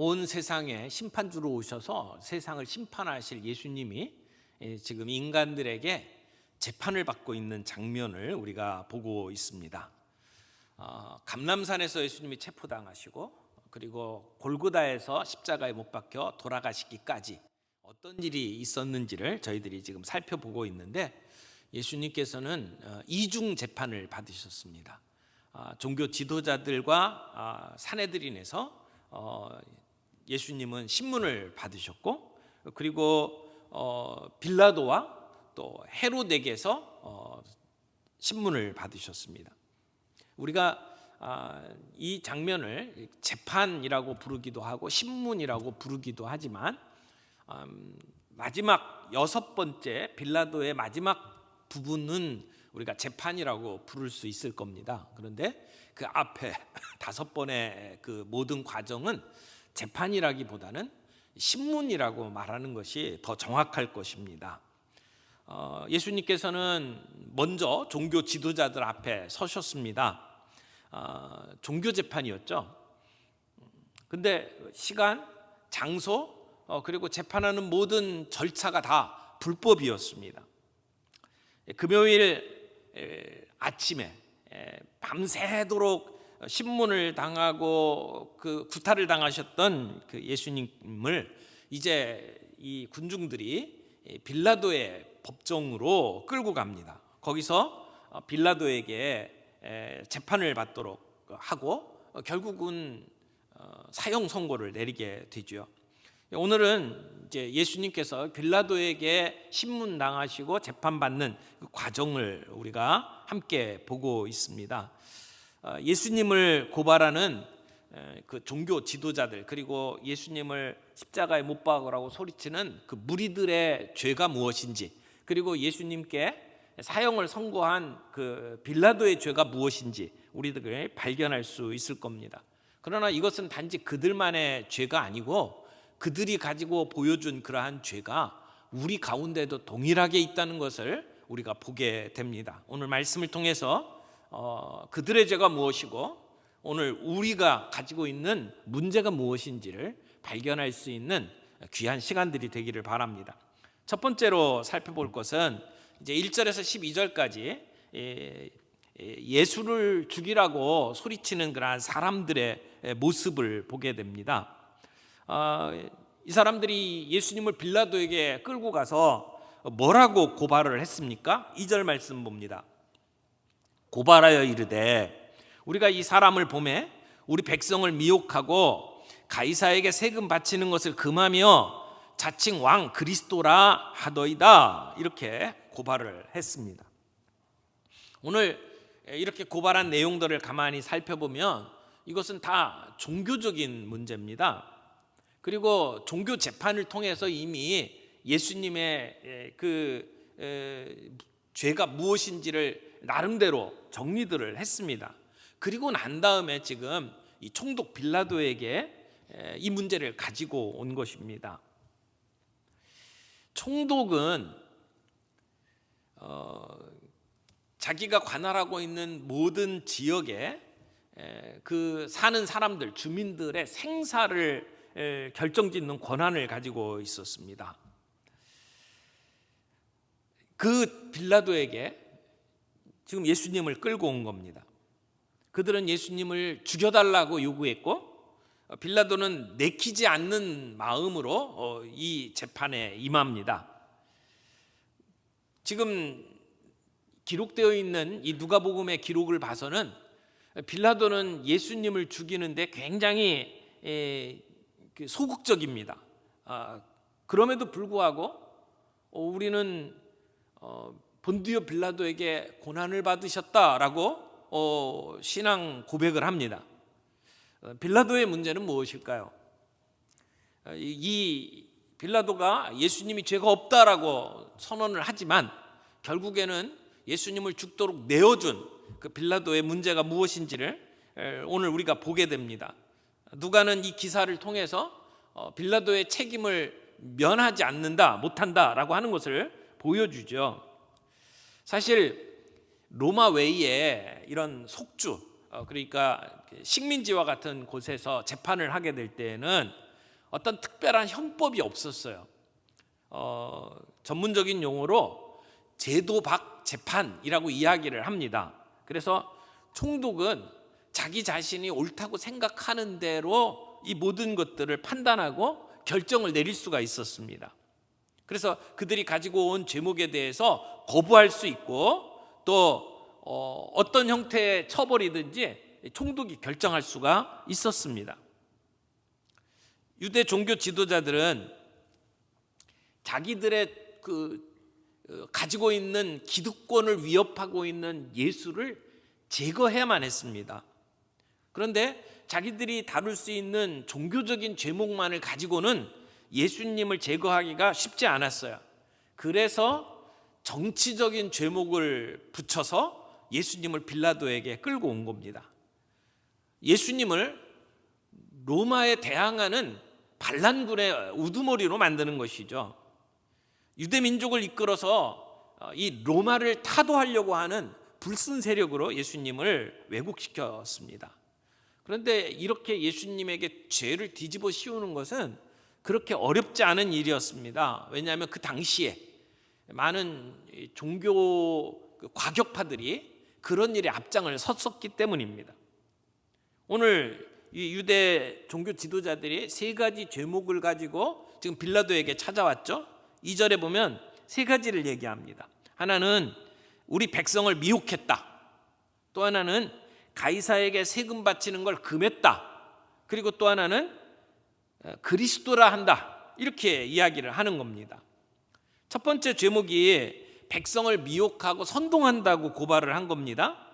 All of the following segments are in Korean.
온 세상에 심판주로 오셔서 세상을 심판하실 예수님이 지금 인간들에게 재판을 받고 있는 장면을 우리가 보고 있습니다. 감람산에서 예수님이 체포당하시고 그리고 골고다에서 십자가에 못 박혀 돌아가시기까지 어떤 일이 있었는지를 저희들이 지금 살펴보고 있는데, 예수님께서는 이중 재판을 받으셨습니다. 종교 지도자들과 사내들인에서 예수님은 신문을 받으셨고, 그리고 빌라도와 또 헤롯에게서 신문을 받으셨습니다. 우리가 이 장면을 재판이라고 부르기도 하고 신문이라고 부르기도 하지만, 마지막 6번째 빌라도의 마지막 부분은 우리가 재판이라고 부를 수 있을 겁니다. 그런데 그 앞에 5번의 그 모든 과정은 재판이라기보다는 신문이라고 말하는 것이 더 정확할 것입니다. 예수님께서는 먼저 종교 지도자들 앞에 서셨습니다. 종교 재판이었죠. 근데 시간, 장소, 그리고 재판하는 모든 절차가 다 불법이었습니다. 금요일 아침에 밤새도록 신문을 당하고 그 구타를 당하셨던 그 예수님을 이제 이 군중들이 빌라도의 법정으로 끌고 갑니다. 거기서 빌라도에게 재판을 받도록 하고 결국은 사형 선고를 내리게 되죠. 오늘은 이제 예수님께서 빌라도에게 신문 당하시고 재판받는 그 과정을 우리가 함께 보고 있습니다. 예수님을 고발하는 그 종교 지도자들, 그리고 예수님을 십자가에 못 박으라고 소리치는 그 무리들의 죄가 무엇인지, 그리고 예수님께 사형을 선고한 그 빌라도의 죄가 무엇인지 우리들이 발견할 수 있을 겁니다. 그러나 이것은 단지 그들만의 죄가 아니고 그들이 가지고 보여준 그러한 죄가 우리 가운데도 동일하게 있다는 것을 우리가 보게 됩니다. 오늘 말씀을 통해서 그들의 죄가 무엇이고 오늘 우리가 가지고 있는 문제가 무엇인지를 발견할 수 있는 귀한 시간들이 되기를 바랍니다. 첫 번째로 살펴볼 것은 이제 1절에서 12절까지 예수를 죽이라고 소리치는 그러한 사람들의 모습을 보게 됩니다. 이 사람들이 예수님을 빌라도에게 끌고 가서 뭐라고 고발을 했습니까? 2절 말씀 봅니다. 고발하여 이르되 우리가 이 사람을 보매 우리 백성을 미혹하고 가이사에게 세금 바치는 것을 금하며 자칭 왕 그리스도라 하더이다, 이렇게 고발을 했습니다. 오늘 이렇게 고발한 내용들을 가만히 살펴보면 이것은 다 종교적인 문제입니다. 그리고 종교 재판을 통해서 이미 예수님의 그 죄가 무엇인지를 나름대로 정리들을 했습니다. 그리고 난 다음에 지금 이 총독 빌라도에게 이 문제를 가지고 온 것입니다. 총독은 자기가 관할하고 있는 모든 지역에 그 사는 사람들, 주민들의 생사를 결정짓는 권한을 가지고 있었습니다. 그 빌라도에게 지금 예수님을 끌고 온 겁니다. 그들은 예수님을 죽여달라고 요구했고 빌라도는 내키지 않는 마음으로 이 재판에 임합니다. 지금 기록되어 있는 이 누가복음의 기록을 봐서는 빌라도는 예수님을 죽이는데 굉장히 소극적입니다. 그럼에도 불구하고 우리는 본디오 빌라도에게 고난을 받으셨다라고 신앙 고백을 합니다. 빌라도의 문제는 무엇일까요? 이 빌라도가 예수님이 죄가 없다라고 선언을 하지만 결국에는 예수님을 죽도록 내어준 그 빌라도의 문제가 무엇인지를 오늘 우리가 보게 됩니다. 누가는 이 기사를 통해서 빌라도의 책임을 면하지 않는다, 못한다라고 하는 것을 보여주죠. 사실 로마 외에 이런 속주, 그러니까 식민지와 같은 곳에서 재판을 하게 될 때에는 어떤 특별한 형법이 없었어요. 전문적인 용어로 제도박 재판이라고 이야기를 합니다. 그래서 총독은 자기 자신이 옳다고 생각하는 대로 이 모든 것들을 판단하고 결정을 내릴 수가 있었습니다. 그래서 그들이 가지고 온 죄목에 대해서 거부할 수 있고 또 어떤 형태의 처벌이든지 총독이 결정할 수가 있었습니다. 유대 종교 지도자들은 자기들의 가지고 있는 기득권을 위협하고 있는 예수를 제거해야만 했습니다. 그런데 자기들이 다룰 수 있는 종교적인 죄목만을 가지고는 예수님을 제거하기가 쉽지 않았어요. 그래서 정치적인 죄목을 붙여서 예수님을 빌라도에게 끌고 온 겁니다. 예수님을 로마에 대항하는 반란군의 우두머리로 만드는 것이죠. 유대 민족을 이끌어서 이 로마를 타도하려고 하는 불순 세력으로 예수님을 왜곡시켰습니다. 그런데 이렇게 예수님에게 죄를 뒤집어 씌우는 것은 그렇게 어렵지 않은 일이었습니다. 왜냐하면 그 당시에 많은 종교 과격파들이 그런 일에 앞장을 섰었기 때문입니다. 오늘 이 유대 종교 지도자들이 세 가지 죄목을 가지고 지금 빌라도에게 찾아왔죠. 2절에 보면 세 가지를 얘기합니다. 하나는 우리 백성을 미혹했다. 또 하나는 가이사에게 세금 바치는 걸 금했다. 그리고 또 하나는 그리스도라 한다. 이렇게 이야기를 하는 겁니다. 첫 번째 죄목이 백성을 미혹하고 선동한다고 고발을 한 겁니다.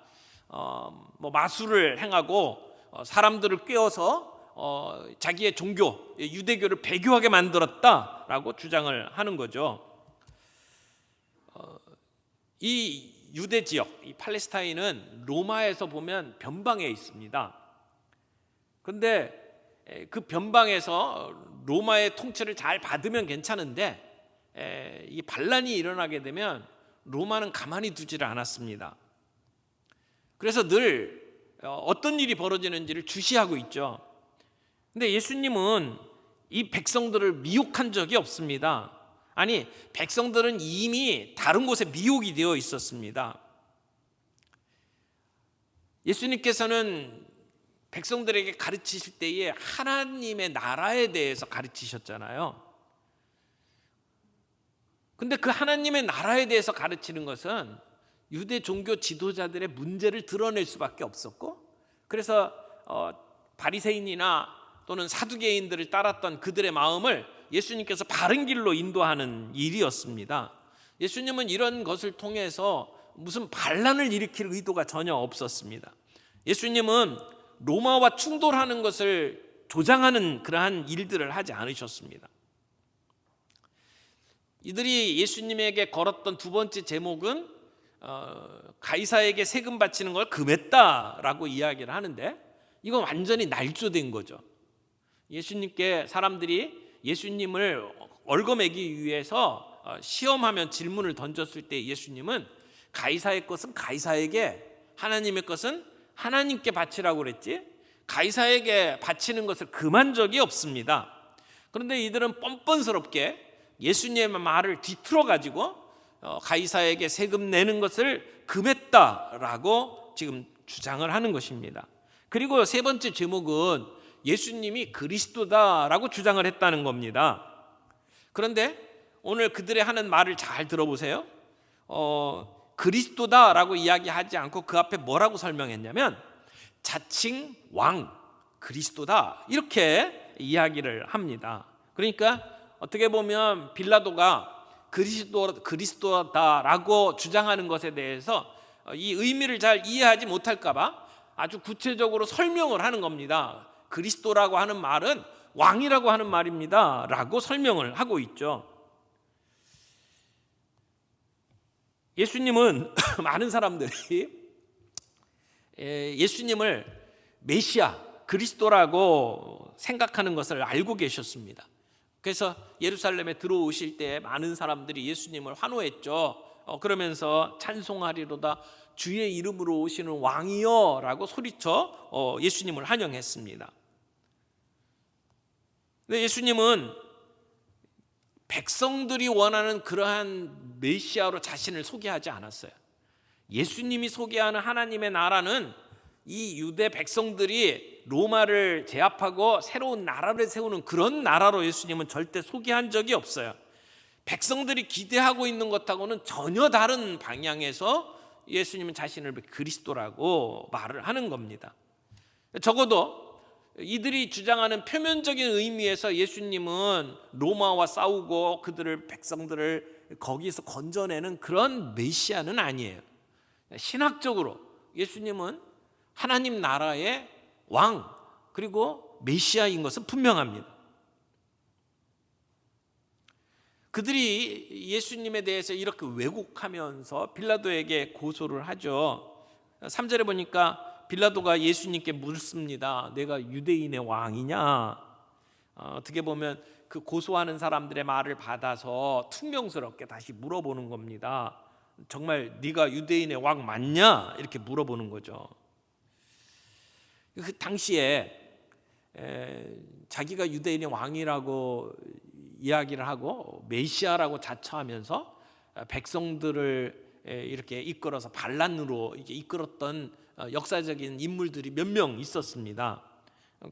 마술을 행하고 사람들을 꿰어서 자기의 종교, 유대교를 배교하게 만들었다라고 주장을 하는 거죠. 이 유대 지역, 이 팔레스타인은 로마에서 보면 변방에 있습니다. 그런데 그 변방에서 로마의 통치를 잘 받으면 괜찮은데 이 반란이 일어나게 되면 로마는 가만히 두지를 않았습니다. 그래서 늘 어떤 일이 벌어지는지를 주시하고 있죠. 근데 예수님은 이 백성들을 미혹한 적이 없습니다. 아니, 백성들은 이미 다른 곳에 미혹이 되어 있었습니다. 예수님께서는 백성들에게 가르치실 때에 하나님의 나라에 대해서 가르치셨잖아요. 근데 그 하나님의 나라에 대해서 가르치는 것은 유대 종교 지도자들의 문제를 드러낼 수밖에 없었고, 그래서 바리새인이나 또는 사두개인들을 따랐던 그들의 마음을 예수님께서 바른 길로 인도하는 일이었습니다. 예수님은 이런 것을 통해서 무슨 반란을 일으킬 의도가 전혀 없었습니다. 예수님은 로마와 충돌하는 것을 조장하는 그러한 일들을 하지 않으셨습니다. 이들이 예수님에게 걸었던 두 번째 제목은 가이사에게 세금 바치는 걸 금했다라고 이야기를 하는데, 이건 완전히 날조된 거죠. 예수님께 사람들이 예수님을 얽어매기 위해서 시험하면 질문을 던졌을 때 예수님은 가이사의 것은 가이사에게, 하나님의 것은 하나님께 바치라고 그랬지 가이사에게 바치는 것을 금한 적이 없습니다. 그런데 이들은 뻔뻔스럽게 예수님의 말을 뒤틀어 가지고 가이사에게 세금 내는 것을 금했다라고 지금 주장을 하는 것입니다. 그리고 세 번째 제목은 예수님이 그리스도다라고 주장을 했다는 겁니다. 그런데 오늘 그들의 하는 말을 잘 들어보세요. 그리스도다라고 이야기하지 않고 그 앞에 뭐라고 설명했냐면 자칭 왕 그리스도다 이렇게 이야기를 합니다. 그러니까 어떻게 보면 빌라도가 그리스도다라고 주장하는 것에 대해서 이 의미를 잘 이해하지 못할까 봐 아주 구체적으로 설명을 하는 겁니다. 그리스도라고 하는 말은 왕이라고 하는 말입니다 라고 설명을 하고 있죠. 예수님은 많은 사람들이 예수님을 메시아 그리스도라고 생각하는 것을 알고 계셨습니다. 그래서 예루살렘에 들어오실 때 많은 사람들이 예수님을 환호했죠. 그러면서 찬송하리로다 주의 이름으로 오시는 왕이여 라고 소리쳐 예수님을 환영했습니다. 근데 예수님은 백성들이 원하는 그러한 메시아로 자신을 소개하지 않았어요. 예수님이 소개하는 하나님의 나라는 이 유대 백성들이 로마를 제압하고 새로운 나라를 세우는 그런 나라로 예수님은 절대 소개한 적이 없어요. 백성들이 기대하고 있는 것하고는 전혀 다른 방향에서 예수님은 자신을 그리스도라고 말을 하는 겁니다. 적어도 이들이 주장하는 표면적인 의미에서 예수님은 로마와 싸우고 그들을 백성들을 거기서 건져내는 그런 메시아는 아니에요. 신학적으로 예수님은 하나님 나라의 왕 그리고 메시아인 것은 분명합니다. 그들이 예수님에 대해서 이렇게 왜곡하면서 빌라도에게 고소를 하죠. 3절에 보니까 빌라도가 예수님께 묻습니다. 내가 유대인의 왕이냐? 어떻게 보면 그 고소하는 사람들의 말을 받아서 퉁명스럽게 다시 물어보는 겁니다. 정말 네가 유대인의 왕 맞냐? 이렇게 물어보는 거죠. 그 당시에 자기가 유대인의 왕이라고 이야기를 하고 메시아라고 자처하면서 백성들을 이렇게 이끌어서 반란으로 이끌었던 역사적인 인물들이 몇 명 있었습니다.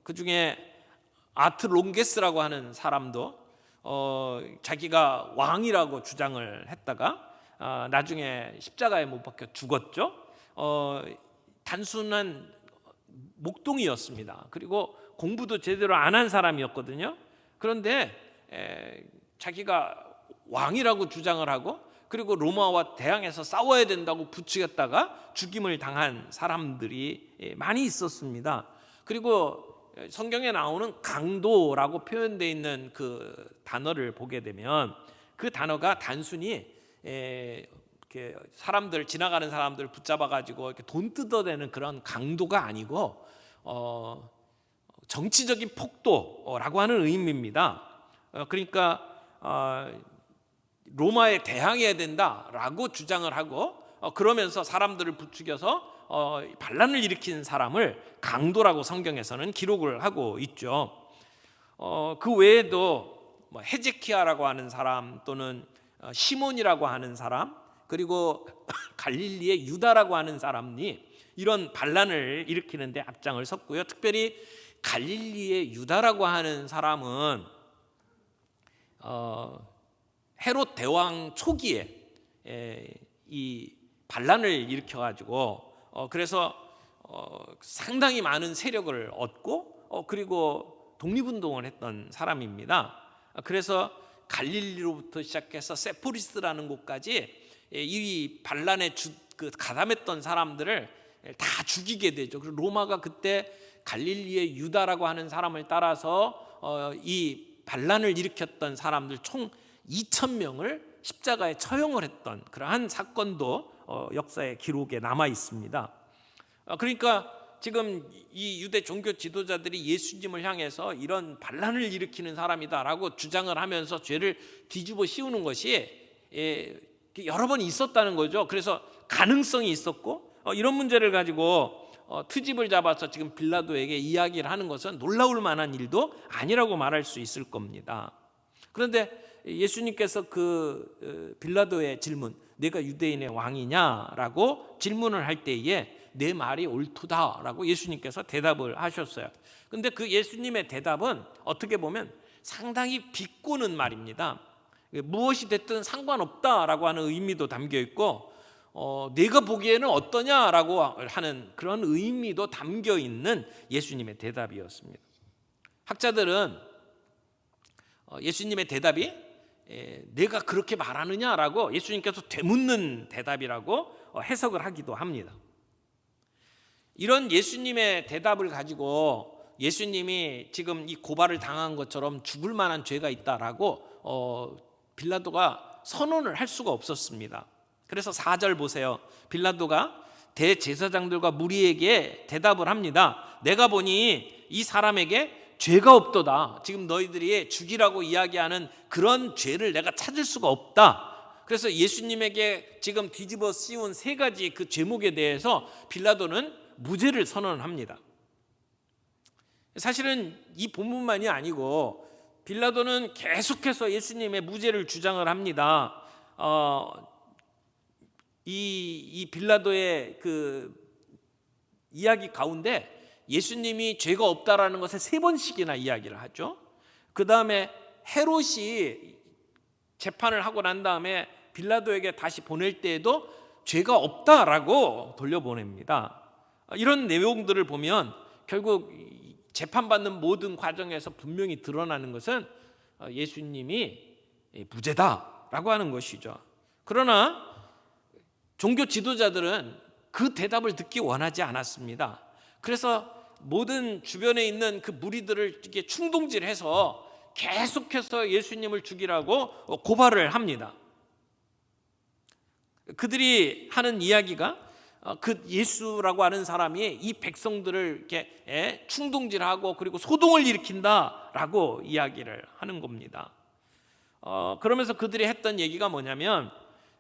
그 중에 아트롱게스라고 하는 사람도 자기가 왕이라고 주장을 했다가 나중에 십자가에 못 박혀 죽었죠. 단순한 목동이었습니다. 그리고 공부도 제대로 안 한 사람이었거든요. 그런데 자기가 왕이라고 주장을 하고 그리고 로마와 대항해서 싸워야 된다고 부추겼다가 죽임을 당한 사람들이 많이 있었습니다. 그리고 성경에 나오는 강도라고 표현되어 있는 그 단어를 보게 되면 그 단어가 단순히 사람들 지나가는 사람들 붙잡아 가지고 이렇게 돈 뜯어대는 그런 강도가 아니고 정치적인 폭도라고 하는 의미입니다. 그러니까 로마에 대항해야 된다라고 주장을 하고 그러면서 사람들을 부추겨서 반란을 일으킨 사람을 강도라고 성경에서는 기록을 하고 있죠. 그 외에도 헤제키야라고 하는 사람 또는 시몬이라고 하는 사람 그리고 갈릴리의 유다라고 하는 사람이 이런 반란을 일으키는데 앞장을 섰고요. 특별히 갈릴리의 유다라고 하는 사람은 헤롯 대왕 초기에 이 반란을 일으켜 가지고 그래서 상당히 많은 세력을 얻고 그리고 독립운동을 했던 사람입니다. 그래서 갈릴리로부터 시작해서 세포리스라는 곳까지 이 반란에 가담했던 사람들을 다 죽이게 되죠. 그리고 로마가 그때 갈릴리의 유다라고 하는 사람을 따라서 이 반란을 일으켰던 사람들 총 2,000명을 십자가에 처형을 했던 그러한 사건도 역사의 기록에 남아 있습니다. 그러니까 지금 이 유대 종교 지도자들이 예수님을 향해서 이런 반란을 일으키는 사람이다라고 주장을 하면서 죄를 뒤집어 씌우는 것이 여러 번 있었다는 거죠. 그래서 가능성이 있었고 이런 문제를 가지고 트집을 잡아서 지금 빌라도에게 이야기를 하는 것은 놀라울 만한 일도 아니라고 말할 수 있을 겁니다. 그런데 예수님께서 그 빌라도의 질문, 내가 유대인의 왕이냐라고 질문을 할 때에 내 말이 옳도다라고 예수님께서 대답을 하셨어요. 그런데 그 예수님의 대답은 어떻게 보면 상당히 비꼬는 말입니다. 무엇이 됐든 상관없다라고 하는 의미도 담겨 있고 내가 보기에는 어떠냐라고 하는 그런 의미도 담겨 있는 예수님의 대답이었습니다. 학자들은 예수님의 대답이 내가 그렇게 말하느냐라고 예수님께서 되묻는 대답이라고 해석을 하기도 합니다. 이런 예수님의 대답을 가지고 예수님이 지금 이 고발을 당한 것처럼 죽을 만한 죄가 있다라고 빌라도가 선언을 할 수가 없었습니다. 그래서 4절 보세요. 빌라도가 대제사장들과 무리에게 대답을 합니다. 내가 보니 이 사람에게 죄가 없도다. 지금 너희들이 죽이라고 이야기하는 그런 죄를 내가 찾을 수가 없다. 그래서 예수님에게 지금 뒤집어 씌운 세 가지 그 죄목에 대해서 빌라도는 무죄를 선언합니다. 사실은 이 본문만이 아니고 빌라도는 계속해서 예수님의 무죄를 주장을 합니다. 이 빌라도의 그 이야기 가운데 예수님이 죄가 없다라는 것을 3번씩이나 이야기를 하죠. 그 다음에 헤롯이 재판을 하고 난 다음에 빌라도에게 다시 보낼 때에도 죄가 없다라고 돌려보냅니다. 이런 내용들을 보면 결국 재판받는 모든 과정에서 분명히 드러나는 것은 예수님이 무죄다라고 하는 것이죠. 그러나 종교 지도자들은 그 대답을 듣기 원하지 않았습니다. 그래서 모든 주변에 있는 그 무리들을 이렇게 충동질해서 계속해서 예수님을 죽이라고 고발을 합니다. 그들이 하는 이야기가 그 예수라고 하는 사람이 이 백성들을 이렇게 충동질하고 그리고 소동을 일으킨다라고 이야기를 하는 겁니다. 그러면서 그들이 했던 얘기가 뭐냐면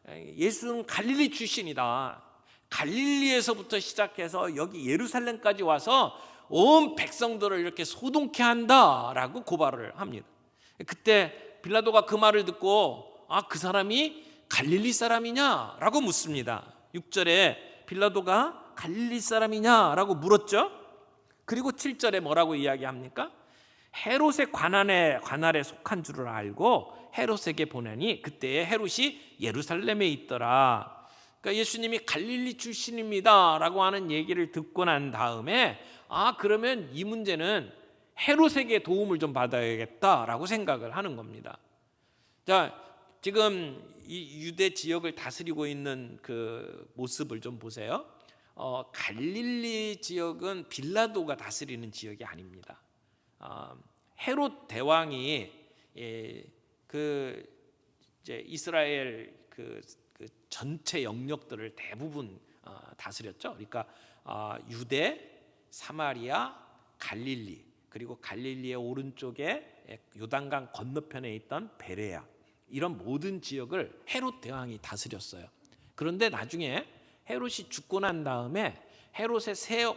예수는 갈릴리 출신이다. 갈릴리에서부터 시작해서 여기 예루살렘까지 와서 온 백성들을 이렇게 소동케 한다라고 고발을 합니다. 그때 빌라도가 그 말을 듣고 그 사람이 갈릴리 사람이냐라고 묻습니다. 6절에 빌라도가 갈릴리 사람이냐라고 물었죠. 그리고 7절에 뭐라고 이야기합니까? 헤롯의 관할에 속한 줄을 알고 헤롯에게 보내니 그때에 헤롯이 예루살렘에 있더라. 그러니까 예수님이 갈릴리 출신입니다 라고 하는 얘기를 듣고 난 다음에 그러면 이 문제는 헤롯에게 도움을 좀 받아야겠다라고 생각을 하는 겁니다. 자, 지금 이 유대 지역을 다스리고 있는 그 모습을 좀 보세요. 갈릴리 지역은 빌라도가 다스리는 지역이 아닙니다. 헤롯 대왕이 그 이제 이스라엘 그 전체 영역들을 대부분 다스렸죠. 그러니까 유대, 사마리아, 갈릴리, 그리고 갈릴리의 오른쪽에 요단강 건너편에 있던 베레아, 이런 모든 지역을 헤롯 대왕이 다스렸어요. 그런데 나중에 헤롯이 죽고 난 다음에 헤롯의 세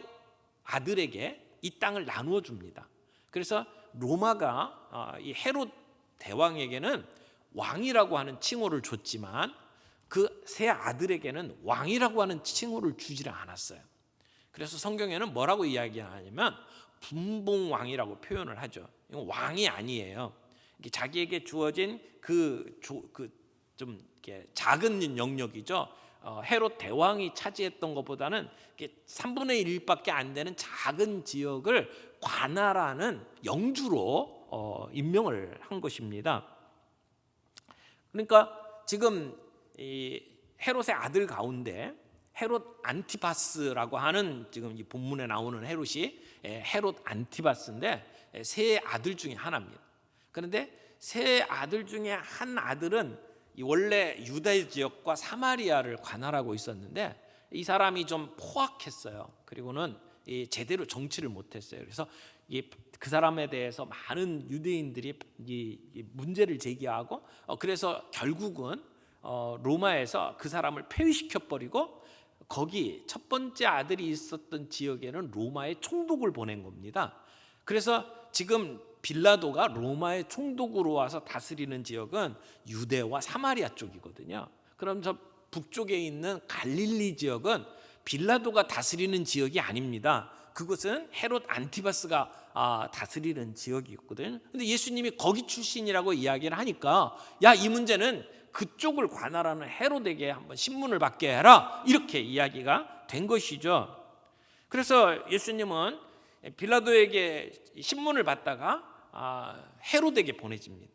아들에게 이 땅을 나누어 줍니다. 그래서 로마가 이 헤롯 대왕에게는 왕이라고 하는 칭호를 줬지만 그 세 아들에게는 왕이라고 하는 칭호를 주지를 않았어요. 그래서 성경에는 뭐라고 이야기하냐면 분봉왕이라고 표현을 하죠. 이건 왕이 아니에요. 자기에게 주어진 좀 작은 영역이죠. 헤롯 대왕이 차지했던 것보다는 3분의 1밖에 안 되는 작은 지역을 관할하는 영주로 임명을 한 것입니다. 그러니까 지금 이 헤롯의 아들 가운데 헤롯 안티바스라고 하는 지금 이 본문에 나오는 헤롯이 헤롯 안티바스인데 세 아들 중에 하나입니다. 그런데 세 아들 중에 한 아들은 원래 유대 지역과 사마리아를 관할하고 있었는데 이 사람이 좀 포악했어요. 그리고는 제대로 정치를 못했어요. 그래서 그 사람에 대해서 많은 유대인들이 문제를 제기하고 그래서 결국은 로마에서 그 사람을 폐위시켜 버리고 거기 첫 번째 아들이 있었던 지역에는 로마의 총독을 보낸 겁니다. 그래서 지금 빌라도가 로마의 총독으로 와서 다스리는 지역은 유대와 사마리아 쪽이거든요. 그럼 저 북쪽에 있는 갈릴리 지역은 빌라도가 다스리는 지역이 아닙니다. 그것은 헤롯 안티바스가 다스리는 지역이었거든요. 근데 예수님이 거기 출신이라고 이야기를 하니까 이 문제는 그쪽을 관할하는 헤롯에게 한번 신문을 받게 해라, 이렇게 이야기가 된 것이죠. 그래서 예수님은 빌라도에게 신문을 받다가 헤롯에게 보내집니다.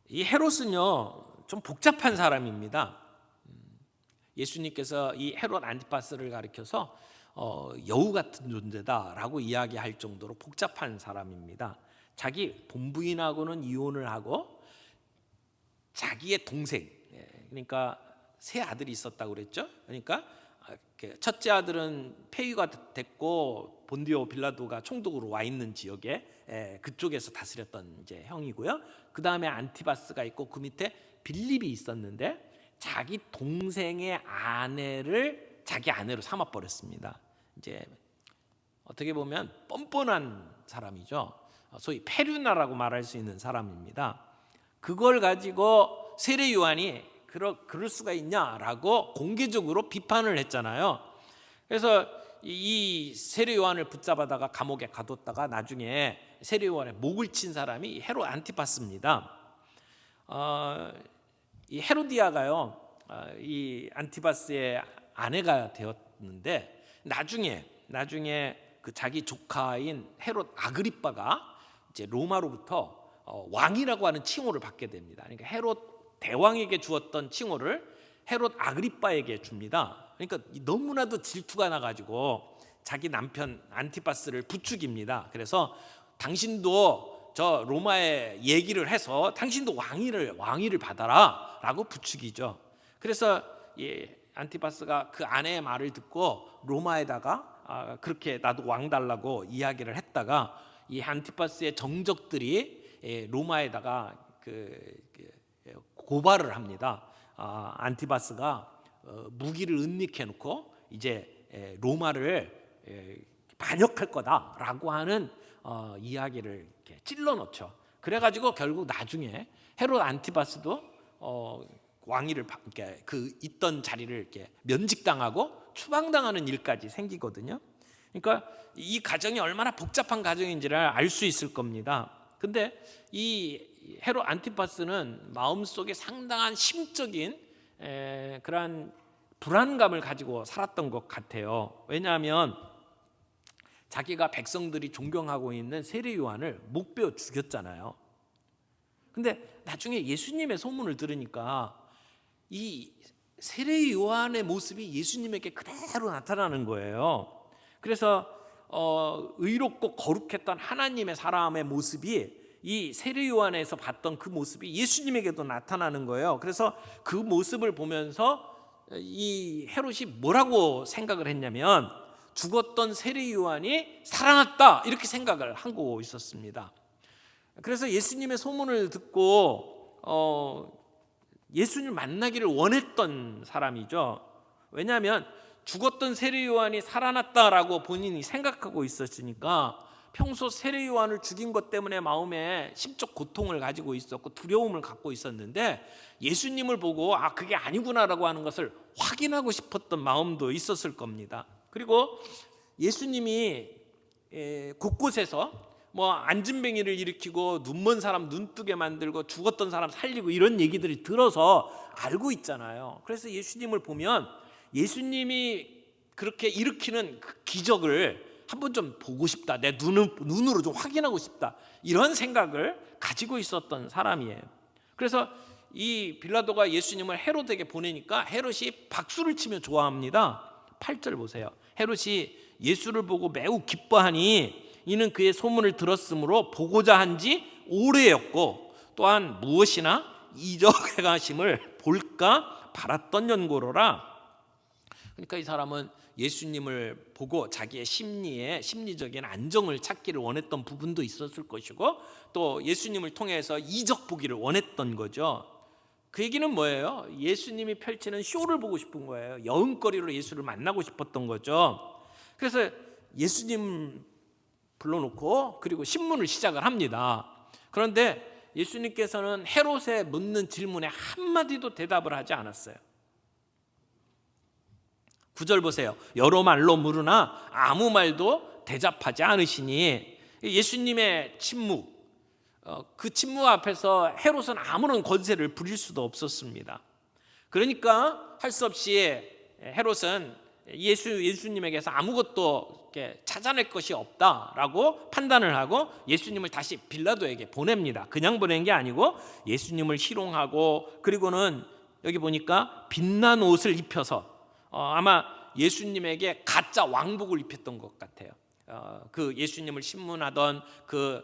이 헤롯은요 좀 복잡한 사람입니다. 예수님께서 이 헤롯 안티파스를 가리켜서 여우 같은 존재다라고 이야기할 정도로 복잡한 사람입니다. 자기 본부인하고는 이혼을 하고 자기의 동생, 그러니까 세 아들이 있었다고 그랬죠. 그러니까 첫째 아들은 폐위가 됐고 본디오 빌라도가 총독으로 와 있는 지역에 그쪽에서 다스렸던 이제 형이고요. 그 다음에 안티바스가 있고 그 밑에 빌립이 있었는데 자기 동생의 아내를 자기 아내로 삼아 버렸습니다. 이제 어떻게 보면 뻔뻔한 사람이죠. 소위 페류나라고 말할 수 있는 사람입니다. 그걸 가지고 세례 요한이 그럴 수가 있냐라고 공개적으로 비판을 했잖아요. 그래서 이 세례 요한을 붙잡아다가 감옥에 가뒀다가 나중에 세례 요한의 목을 친 사람이 헤롯 안티파스입니다. 이 헤로디아가요, 이 안티파스의 아내가 되었는데 나중에 그 자기 조카인 헤롯 아그리빠가 이제 로마로부터 왕이라고 하는 칭호를 받게 됩니다. 그러니까 헤롯 대왕에게 주었던 칭호를 헤롯 아그리빠에게 줍니다. 그러니까 너무나도 질투가 나가지고 자기 남편 안티파스를 부추깁니다. 그래서 당신도 저 로마에 얘기를 해서 당신도 왕위를 받아라라고 부추기죠. 그래서 안티파스가 그 아내의 말을 듣고 로마에다가 그렇게 나도 왕 달라고 이야기를 했다가 이 안티파스의 정적들이 로마에다가 고발을 합니다. 안티파스가 무기를 은닉해 놓고 이제 로마를 반역할 거다라고 하는 이야기를 이렇게 찔러 넣죠. 그래가지고 결국 나중에 헤롯 안티파스도 왕위를 그 있던 자리를 이렇게 면직당하고 추방당하는 일까지 생기거든요. 그러니까 이 과정이 얼마나 복잡한 과정인지를 알 수 있을 겁니다. 근데 이 헤롯 안티파스는 마음속에 상당한 심적인 그러한 불안감을 가지고 살았던 것 같아요. 왜냐하면 자기가 백성들이 존경하고 있는 세례 요한을 못 베어 죽였잖아요. 근데 나중에 예수님의 소문을 들으니까 이 세례 요한의 모습이 예수님에게 그대로 나타나는 거예요. 그래서 의롭고 거룩했던 하나님의 사람의 모습이 이 세례 요한에서 봤던 그 모습이 예수님에게도 나타나는 거예요. 그래서 그 모습을 보면서 이 헤롯이 뭐라고 생각을 했냐면 죽었던 세례 요한이 살아났다 이렇게 생각을 하고 있었습니다. 그래서 예수님의 소문을 듣고 예수님을 만나기를 원했던 사람이죠. 왜냐하면 죽었던 세례 요한이 살아났다라고 본인이 생각하고 있었으니까 평소 세례 요한을 죽인 것 때문에 마음에 심적 고통을 가지고 있었고 두려움을 갖고 있었는데 예수님을 보고 그게 아니구나라고 하는 것을 확인하고 싶었던 마음도 있었을 겁니다. 그리고 예수님이 곳곳에서 뭐 안진뱅이를 일으키고 눈먼 사람 눈뜨게 만들고 죽었던 사람 살리고 이런 얘기들이 들어서 알고 있잖아요. 그래서 예수님을 보면 예수님이 그렇게 일으키는 그 기적을 한번 좀 보고 싶다, 내 눈으로 좀 확인하고 싶다, 이런 생각을 가지고 있었던 사람이에요. 그래서 이 빌라도가 예수님을 헤롯에게 보내니까 헤롯이 박수를 치며 좋아합니다. 8절 보세요. 헤롯이 예수를 보고 매우 기뻐하니 이는 그의 소문을 들었으므로 보고자 한지 오래였고 또한 무엇이나 이적 행하심을 볼까 바랐던 연고로라. 그러니까 이 사람은 예수님을 보고 자기의 심리적인 안정을 찾기를 원했던 부분도 있었을 것이고 또 예수님을 통해서 이적 보기를 원했던 거죠. 그 얘기는 뭐예요? 예수님이 펼치는 쇼를 보고 싶은 거예요. 여흥거리로 예수를 만나고 싶었던 거죠. 그래서 예수님 불러놓고 그리고 신문을 시작을 합니다. 그런데 예수님께서는 헤롯에 묻는 질문에 한마디도 대답을 하지 않았어요. 9절 보세요. 여러 말로 물으나 아무 말도 대답하지 않으시니 예수님의 침묵, 그 침묵 앞에서 헤롯은 아무런 권세를 부릴 수도 없었습니다. 그러니까 할 수 없이 헤롯은 예수님에게서 아무것도 찾아낼 것이 없다라고 판단을 하고 예수님을 다시 빌라도에게 보냅니다. 그냥 보낸 게 아니고 예수님을 희롱하고 그리고는 여기 보니까 빛난 옷을 입혀서 아마 예수님에게 가짜 왕복을 입혔던 것 같아요. 그 예수님을 신문하던 그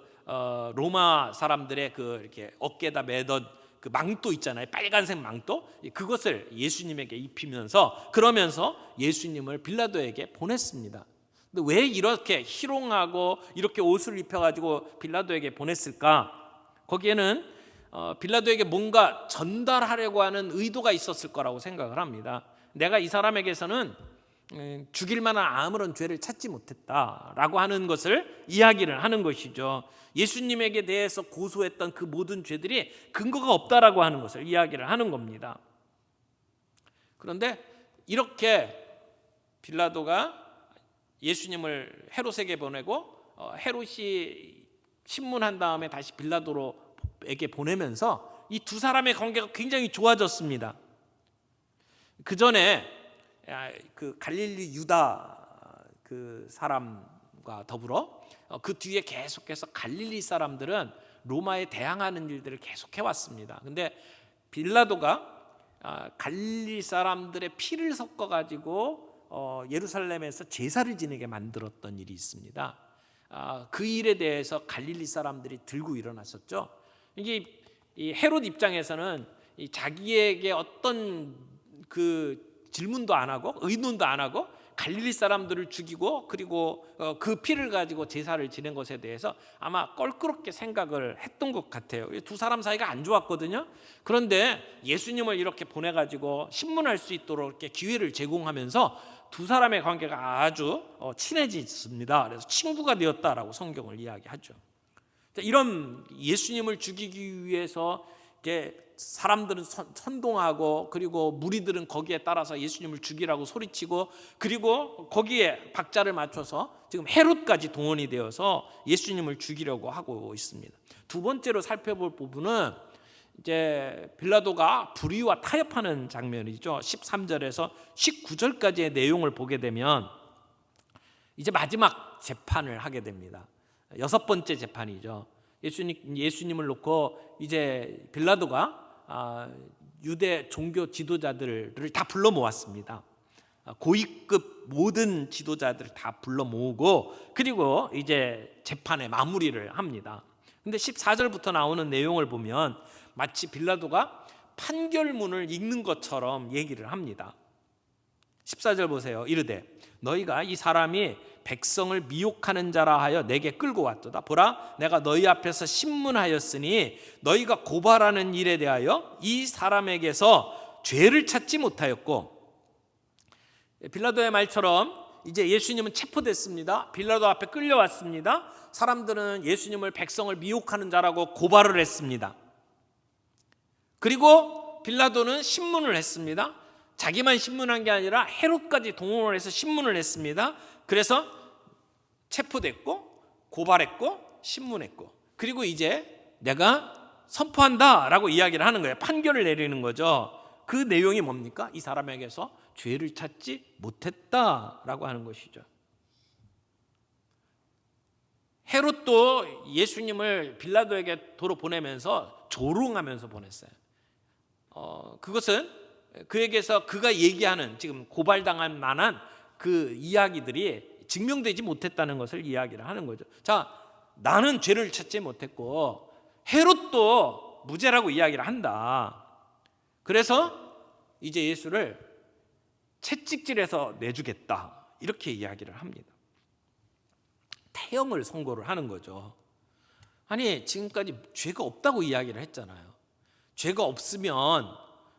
로마 사람들의 그 이렇게 어깨에다 매던 그 망토 있잖아요. 빨간색 망토. 그것을 예수님에게 입히면서 그러면서 예수님을 빌라도에게 보냈습니다. 근데 왜 이렇게 희롱하고 이렇게 옷을 입혀가지고 빌라도에게 보냈을까? 거기에는 빌라도에게 뭔가 전달하려고 하는 의도가 있었을 거라고 생각을 합니다. 내가 이 사람에게서는 죽일 만한 아무런 죄를 찾지 못했다라고 하는 것을 이야기를 하는 것이죠. 예수님에게 대해서 고소했던 그 모든 죄들이 근거가 없다라고 하는 것을 이야기를 하는 겁니다. 그런데 이렇게 빌라도가 예수님을 헤롯에게 보내고 헤롯이 신문한 다음에 다시 빌라도에게 보내면서 이 두 사람의 관계가 굉장히 좋아졌습니다. 그 전에 그 갈릴리 유다 그 사람과 더불어 그 뒤에 계속해서 갈릴리 사람들은 로마에 대항하는 일들을 계속해 왔습니다. 근데 빌라도가 갈릴리 사람들의 피를 섞어 가지고 예루살렘에서 제사를 지내게 만들었던 일이 있습니다. 그 일에 대해서 갈릴리 사람들이 들고 일어났었죠. 이게 이 헤롯 입장에서는 자기에게 어떤 그 질문도 안 하고 의논도 안 하고 갈릴리 사람들을 죽이고 그리고 그 피를 가지고 제사를 지낸 것에 대해서 아마 껄끄럽게 생각을 했던 것 같아요. 두 사람 사이가 안 좋았거든요. 그런데 예수님을 이렇게 보내가지고 신문할 수 있도록 이렇게 기회를 제공하면서 두 사람의 관계가 아주 친해졌습니다. 그래서 친구가 되었다라고 성경을 이야기하죠. 이런 예수님을 죽이기 위해서 이제 사람들은 선동하고 그리고 무리들은 거기에 따라서 예수님을 죽이라고 소리치고 그리고 거기에 박자를 맞춰서 지금 헤롯까지 동원이 되어서 예수님을 죽이려고 하고 있습니다. 두 번째로 살펴볼 부분은 이제 빌라도가 불의와 타협하는 장면이죠. 13절에서 19절까지의 내용을 보게 되면 이제 마지막 재판을 하게 됩니다. 6번째 재판이죠. 예수님을 놓고 이제 빌라도가 유대 종교 지도자들을 다 불러 모았습니다. 고위급 모든 지도자들을 다 불러 모으고 그리고 이제 재판의 마무리를 합니다. 근데 14절부터 나오는 내용을 보면 마치 빌라도가 판결문을 읽는 것처럼 얘기를 합니다. 14절 보세요. 이르되 너희가 이 사람이 백성을 미혹하는 자라 하여 내게 끌고 왔도다. 보라, 내가 너희 앞에서 신문하였으니 너희가 고발하는 일에 대하여 이 사람에게서 죄를 찾지 못하였고. 빌라도의 말처럼 이제 예수님은 체포됐습니다. 빌라도 앞에 끌려왔습니다. 사람들은 예수님을 백성을 미혹하는 자라고 고발을 했습니다. 그리고 빌라도는 신문을 했습니다. 자기만 신문한 게 아니라 헤롯까지 동원을 해서 신문을 했습니다. 그래서 체포됐고 고발했고 신문했고 그리고 이제 내가 선포한다라고 이야기를 하는 거예요. 판결을 내리는 거죠. 그 내용이 뭡니까? 이 사람에게서 죄를 찾지 못했다라고 하는 것이죠. 헤롯도 예수님을 빌라도에게 도로 보내면서 조롱하면서 보냈어요. 그것은 그에게서 그가 얘기하는 지금 고발당한 만한 그 이야기들이 증명되지 못했다는 것을 이야기를 하는 거죠. 자, 나는 죄를 찾지 못했고 헤롯도 무죄라고 이야기를 한다. 그래서 이제 예수를 채찍질해서 내주겠다 이렇게 이야기를 합니다. 태형을 선고를 하는 거죠. 아니 지금까지 죄가 없다고 이야기를 했잖아요. 죄가 없으면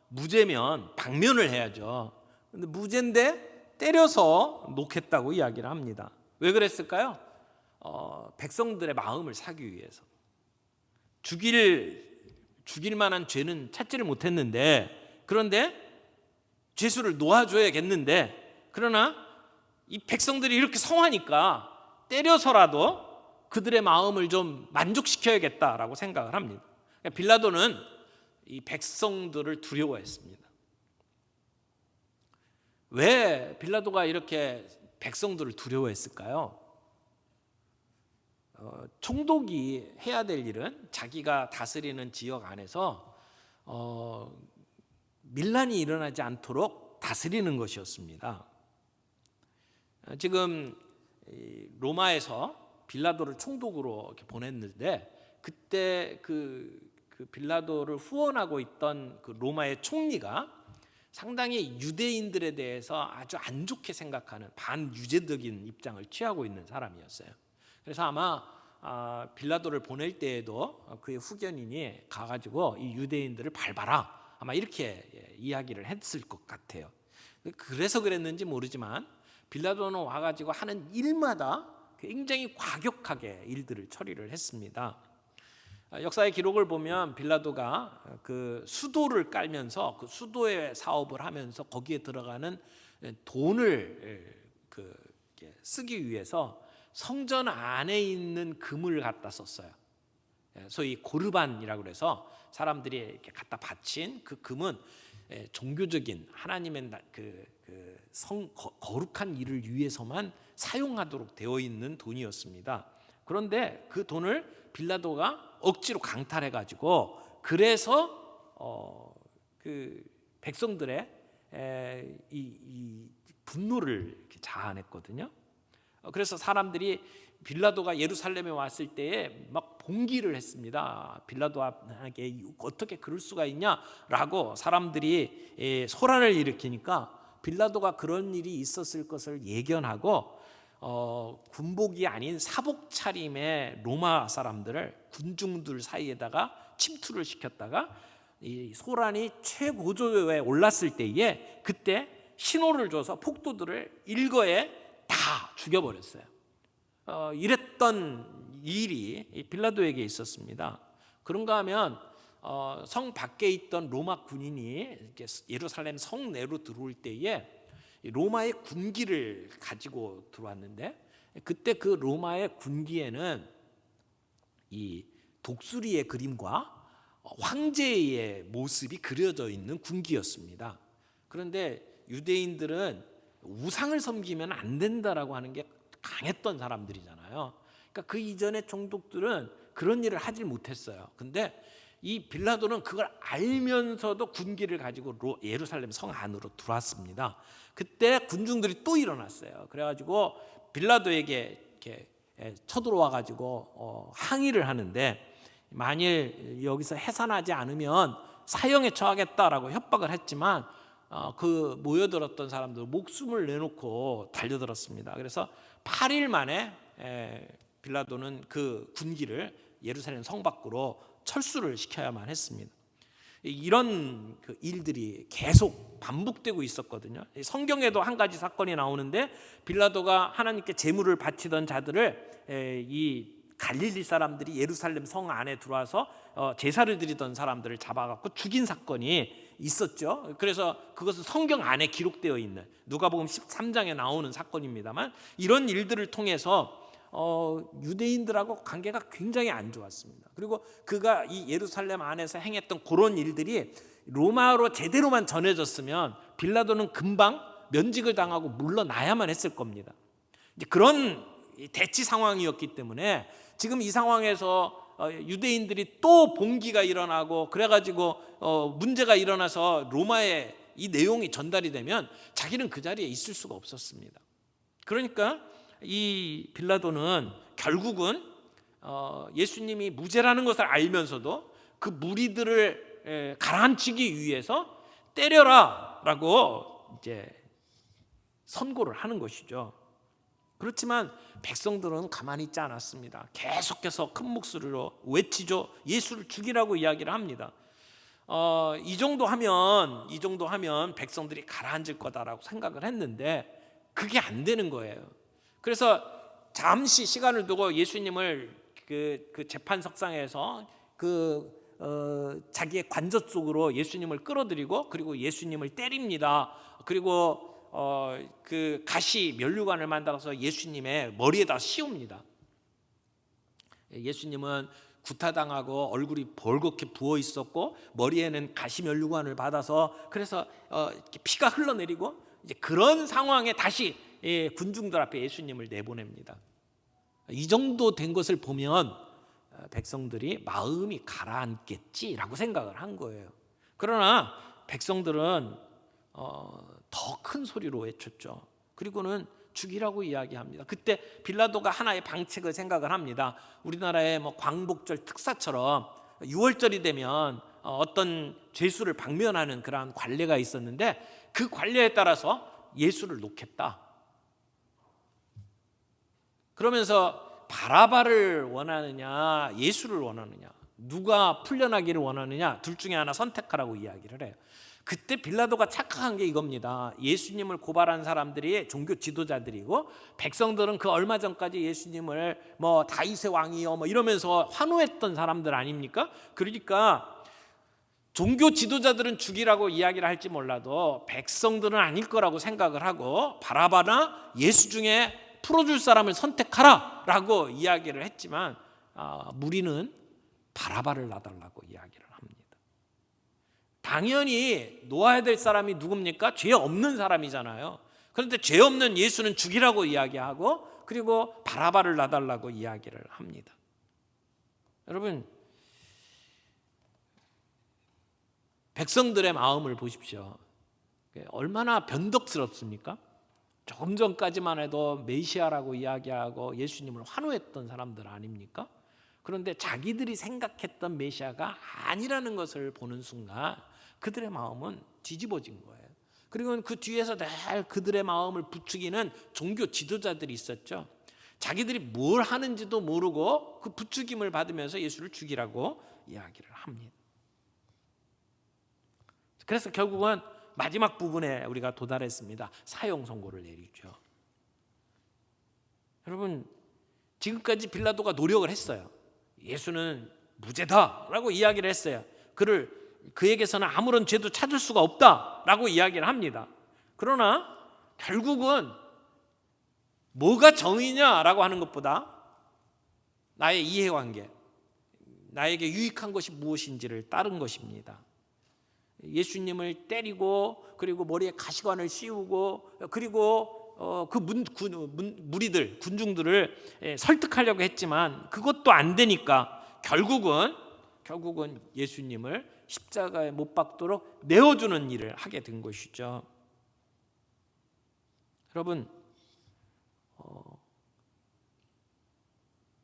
무죄면 방면을 해야죠. 근데 무죄인데 때려서 놓겠다고 이야기를 합니다. 왜 그랬을까요? 백성들의 마음을 사기 위해서. 죽일 만한 죄는 찾지를 못했는데 그런데 죄수를 놓아줘야겠는데 그러나 이 백성들이 이렇게 성하니까 때려서라도 그들의 마음을 좀 만족시켜야겠다라고 생각을 합니다. 빌라도는 이 백성들을 두려워했습니다. 왜 빌라도가 이렇게 백성들을 두려워했을까요? 총독이 해야 될 일은 자기가 다스리는 지역 안에서 밀란이 일어나지 않도록 다스리는 것이었습니다. 지금 로마에서 빌라도를 총독으로 이렇게 보냈는데 그때 그 빌라도를 후원하고 있던 그 로마의 총리가 상당히 유대인들에 대해서 아주 안 좋게 생각하는 반유제적인 입장을 취하고 있는 사람이었어요. 그래서 아마 빌라도를 보낼 때에도 그의 후견인이 가가지고 이 유대인들을 밟아라 아마 이렇게 이야기를 했을 것 같아요. 그래서 그랬는지 모르지만 빌라도는 와가지고 하는 일마다 굉장히 과격하게 일들을 처리를 했습니다. 역사의 기록을 보면 빌라도가 그 수도를 깔면서 그 수도의 사업을 하면서 거기에 들어가는 돈을 쓰기 위해서 성전 안에 있는 금을 갖다 썼어요. 소위 고르반이라고 해서 사람들이 이렇게 갖다 바친 그 금은 종교적인 하나님의 거룩한 일을 위해서만 사용하도록 되어 있는 돈이었습니다. 그런데 그 돈을 빌라도가 억지로 강탈해 가지고 그래서 그 백성들의 이 분노를 이렇게 자아냈거든요. 그래서 사람들이 빌라도가 예루살렘에 왔을 때에 막 봉기를 했습니다. 빌라도에게 어떻게 그럴 수가 있냐라고 사람들이 소란을 일으키니까 빌라도가 그런 일이 있었을 것을 예견하고 군복이 아닌 사복 차림의 로마 사람들을 군중들 사이에다가 침투를 시켰다가 이 소란이 최고조에 올랐을 때에 그때 신호를 줘서 폭도들을 일거에 다 죽여버렸어요. 이랬던 일이 빌라도에게 있었습니다. 그런가 하면 성 밖에 있던 로마 군인이 예루살렘 성내로 들어올 때에 로마의 군기를 가지고 들어왔는데 그때 그 로마의 군기에는 이 독수리의 그림과 황제의 모습이 그려져 있는 군기였습니다. 그런데 유대인들은 우상을 섬기면 안 된다라고 하는 게 강했던 사람들이잖아요. 그러니까 그 이전의 총독들은 그런 일을 하질 못했어요. 근데 이 빌라도는 그걸 알면서도 군기를 가지고 예루살렘 성 안으로 들어왔습니다. 그때 군중들이 또 일어났어요. 그래가지고 빌라도에게 이렇게 쳐들어와 가지고 항의를 하는데 만일 여기서 해산하지 않으면 사형에 처하겠다라고 협박을 했지만 그 모여들었던 사람들 목숨을 내놓고 달려들었습니다. 그래서 8일 만에 빌라도는 그 군기를 예루살렘 성 밖으로 철수를 시켜야만 했습니다. 이런 그 일들이 계속 반복되고 있었거든요. 성경에도 한 가지 사건이 나오는데 빌라도가 하나님께 제물을 바치던 자들을 이 갈릴리 사람들이 예루살렘 성 안에 들어와서 제사를 드리던 사람들을 잡아갖고 죽인 사건이 있었죠. 그래서 그것은 성경 안에 기록되어 있는 누가복음 13장에 나오는 사건입니다만 이런 일들을 통해서 유대인들하고 관계가 굉장히 안 좋았습니다. 그리고 그가 이 예루살렘 안에서 행했던 그런 일들이 로마로 제대로만 전해졌으면 빌라도는 금방 면직을 당하고 물러나야만 했을 겁니다. 이제 그런 대치 상황이었기 때문에 지금 이 상황에서 유대인들이 또 봉기가 일어나고 그래가지고 문제가 일어나서 로마에 이 내용이 전달이 되면 자기는 그 자리에 있을 수가 없었습니다. 그러니까 이 빌라도는 결국은 예수님이 무죄라는 것을 알면서도 그 무리들을 가라앉히기 위해서 때려라라고 이제 선고를 하는 것이죠. 그렇지만 백성들은 가만히 있지 않았습니다. 계속해서 큰 목소리로 외치죠. 예수를 죽이라고 이야기를 합니다. 이 정도 하면 백성들이 가라앉을 거다라고 생각을 했는데 그게 안 되는 거예요. 그래서 잠시 시간을 두고 예수님을 그 재판석상에서 자기의 관저 쪽으로 예수님을 끌어들이고 그리고 예수님을 때립니다. 그리고 그 가시 면류관을 만들어서 예수님의 머리에다 씌웁니다. 예수님은 구타당하고 얼굴이 벌겋게 부어 있었고 머리에는 가시 면류관을 받아서 그래서 피가 흘러내리고 이제 그런 상황에 다시 군중들 앞에 예수님을 내보냅니다. 이 정도 된 것을 보면 백성들이 마음이 가라앉겠지라고 생각을 한 거예요. 그러나 백성들은 더 큰 소리로 외쳤죠. 그리고는 죽이라고 이야기합니다. 그때 빌라도가 하나의 방책을 생각을 합니다. 우리나라의 뭐 광복절 특사처럼 6월절이 되면 어떤 죄수를 방면하는 그러한 관례가 있었는데 그 관례에 따라서 예수를 놓겠다. 그러면서 바라바를 원하느냐 예수를 원하느냐 누가 풀려나기를 원하느냐 둘 중에 하나 선택하라고 이야기를 해요. 그때 빌라도가 착각한 게 이겁니다. 예수님을 고발한 사람들이 종교 지도자들이고 백성들은 그 얼마 전까지 예수님을 뭐 다윗의 왕이요 뭐 이러면서 환호했던 사람들 아닙니까? 그러니까 종교 지도자들은 죽이라고 이야기를 할지 몰라도 백성들은 아닐 거라고 생각을 하고 바라바나 예수 중에 풀어줄 사람을 선택하라 라고 이야기를 했지만 무리는 바라바를 놔달라고 이야기를 합니다. 당연히 놓아야 될 사람이 누굽니까? 죄 없는 사람이잖아요. 그런데 죄 없는 예수는 죽이라고 이야기하고 그리고 바라바를 놔달라고 이야기를 합니다. 여러분, 백성들의 마음을 보십시오. 얼마나 변덕스럽습니까? 조금 전까지만 해도 메시아라고 이야기하고 예수님을 환호했던 사람들 아닙니까? 그런데 자기들이 생각했던 메시아가 아니라는 것을 보는 순간 그들의 마음은 뒤집어진 거예요. 그리고 그 뒤에서 늘 그들의 마음을 부추기는 종교 지도자들이 있었죠. 자기들이 뭘 하는지도 모르고 그 부추김을 받으면서 예수를 죽이라고 이야기를 합니다. 그래서 결국은 마지막 부분에 우리가 도달했습니다. 사형 선고를 내리죠. 여러분, 지금까지 빌라도가 노력을 했어요. 예수는 무죄다라고 이야기를 했어요. 그에게서는 아무런 죄도 찾을 수가 없다라고 이야기를 합니다. 그러나 결국은 뭐가 정의냐라고 하는 것보다 나의 이해관계, 나에게 유익한 것이 무엇인지를 따른 것입니다. 예수님을 때리고 그리고 머리에 가시관을 씌우고 그리고 그 무리들, 군중들을 설득하려고 했지만 그것도 안 되니까 결국은 예수님을 십자가에 못 박도록 내어주는 일을 하게 된 것이죠. 여러분,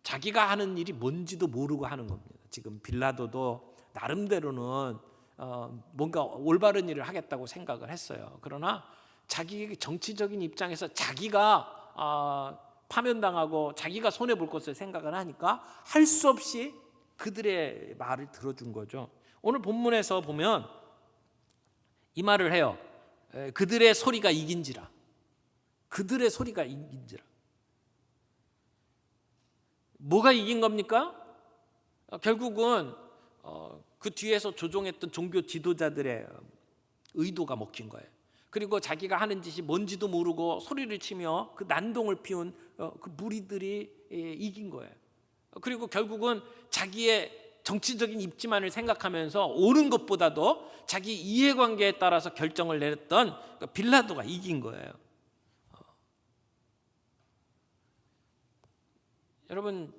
자기가 하는 일이 뭔지도 모르고 하는 겁니다. 지금 빌라도도 나름대로는 뭔가 올바른 일을 하겠다고 생각을 했어요. 그러나 자기 정치적인 입장에서 자기가 파면당하고 자기가 손해볼 것을 생각을 하니까 할 수 없이 그들의 말을 들어준 거죠. 오늘 본문에서 보면 이 말을 해요. 그들의 소리가 이긴지라. 그들의 소리가 이긴지라. 뭐가 이긴 겁니까? 결국은 그 뒤에서 조종했던 종교 지도자들의 의도가 먹힌 거예요. 그리고 자기가 하는 짓이 뭔지도 모르고 소리를 치며 그 난동을 피운 그 무리들이 이긴 거예요. 그리고 결국은 자기의 정치적인 입지만을 생각하면서 옳은 것보다도 자기 이해관계에 따라서 결정을 내렸던 빌라도가 이긴 거예요. 여러분,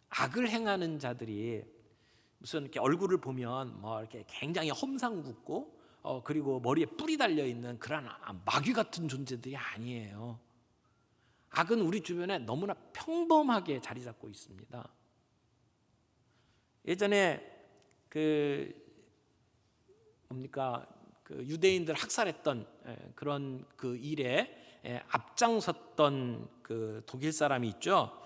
악을 행하는 자들이 무슨 이렇게 얼굴을 보면 뭐 이렇게 굉장히 험상궂고 그리고 머리에 뿔이 달려 있는 그런 마귀 같은 존재들이 아니에요. 악은 우리 주변에 너무나 평범하게 자리 잡고 있습니다. 예전에 그 유대인들 학살했던 그런 그 일에 앞장섰던 그 독일 사람이 있죠.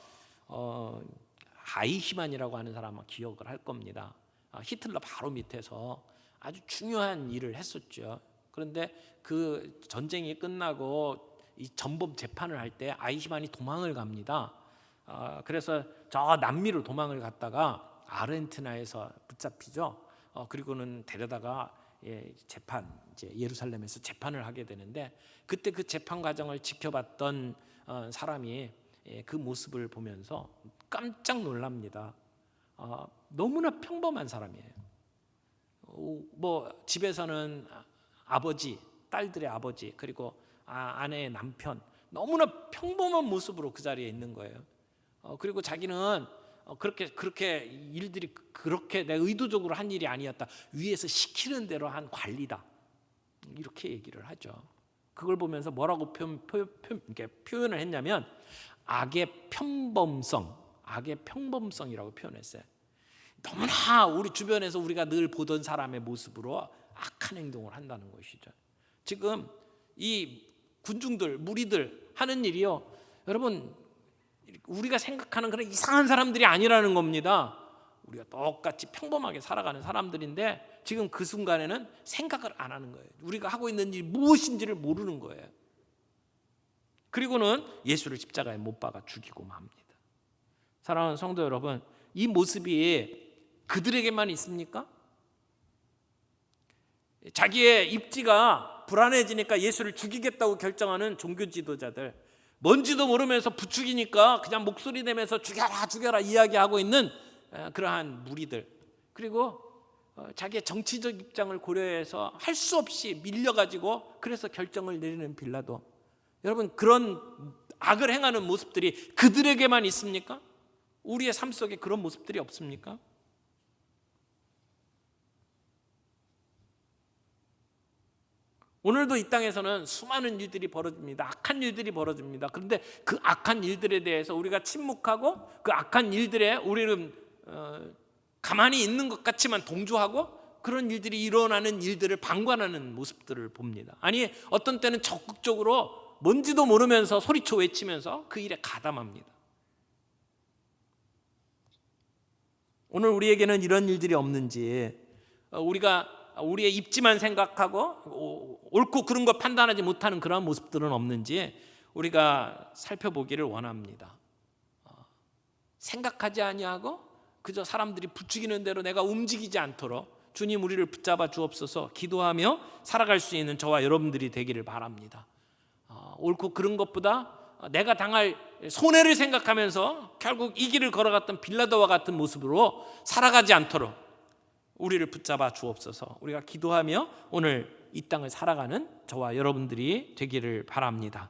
아이히만이라고 하는 사람 아마 기억을 할 겁니다. 히틀러 바로 밑에서 아주 중요한 일을 했었죠. 그런데 그 전쟁이 끝나고 이 전범 재판을 할 때 아이히만이 도망을 갑니다. 그래서 저 남미로 도망을 갔다가 아르헨티나에서 붙잡히죠. 그리고는 데려다가 재판, 이제 예루살렘에서 재판을 하게 되는데 그때 그 재판 과정을 지켜봤던 사람이 그 모습을 보면서 깜짝 놀랍니다. 너무나 평범한 사람이에요. 뭐 집에서는 아버지, 딸들의 아버지, 그리고 아내의 남편, 너무나 평범한 모습으로 그 자리에 있는 거예요. 그리고 자기는 그렇게 일들이 그렇게 내 의도적으로 한 일이 아니었다. 위에서 시키는 대로 한 관리다. 이렇게 얘기를 하죠. 그걸 보면서 뭐라고 표현을 했냐면 악의 평범성이라고 표현했어요. 너무나 우리 주변에서 우리가 늘 보던 사람의 모습으로 악한 행동을 한다는 것이죠. 지금 이 군중들, 무리들 하는 일이요, 여러분, 우리가 생각하는 그런 이상한 사람들이 아니라는 겁니다. 우리가 똑같이 평범하게 살아가는 사람들인데 지금 그 순간에는 생각을 안 하는 거예요. 우리가 하고 있는 일이 무엇인지를 모르는 거예요. 그리고는 예수를 십자가에 못 박아 죽이고 맙니다. 사랑하는 성도 여러분, 이 모습이 그들에게만 있습니까? 자기의 입지가 불안해지니까 예수를 죽이겠다고 결정하는 종교 지도자들, 뭔지도 모르면서 부추기니까 그냥 목소리 내면서 죽여라 죽여라 이야기하고 있는 그러한 무리들, 그리고 자기의 정치적 입장을 고려해서 할 수 없이 밀려가지고 그래서 결정을 내리는 빌라도, 여러분 그런 악을 행하는 모습들이 그들에게만 있습니까? 우리의 삶 속에 그런 모습들이 없습니까? 오늘도 이 땅에서는 수많은 일들이 벌어집니다. 악한 일들이 벌어집니다. 그런데 그 악한 일들에 대해서 우리가 침묵하고 그 악한 일들에 우리는 가만히 있는 것 같지만 동조하고 그런 일들이 일어나는 일들을 방관하는 모습들을 봅니다. 아니 어떤 때는 적극적으로 뭔지도 모르면서 소리쳐 외치면서 그 일에 가담합니다. 오늘 우리에게는 이런 일들이 없는지, 우리가 우리의 입지만 생각하고 옳고 그른 걸 판단하지 못하는 그런 모습들은 없는지 우리가 살펴보기를 원합니다. 생각하지 아니하고 그저 사람들이 부추기는 대로 내가 움직이지 않도록 주님 우리를 붙잡아 주옵소서 기도하며 살아갈 수 있는 저와 여러분들이 되기를 바랍니다. 옳고 그른 것보다 내가 당할 손해를 생각하면서 결국 이 길을 걸어갔던 빌라도와 같은 모습으로 살아가지 않도록 우리를 붙잡아 주옵소서. 우리가 기도하며 오늘 이 땅을 살아가는 저와 여러분들이 되기를 바랍니다.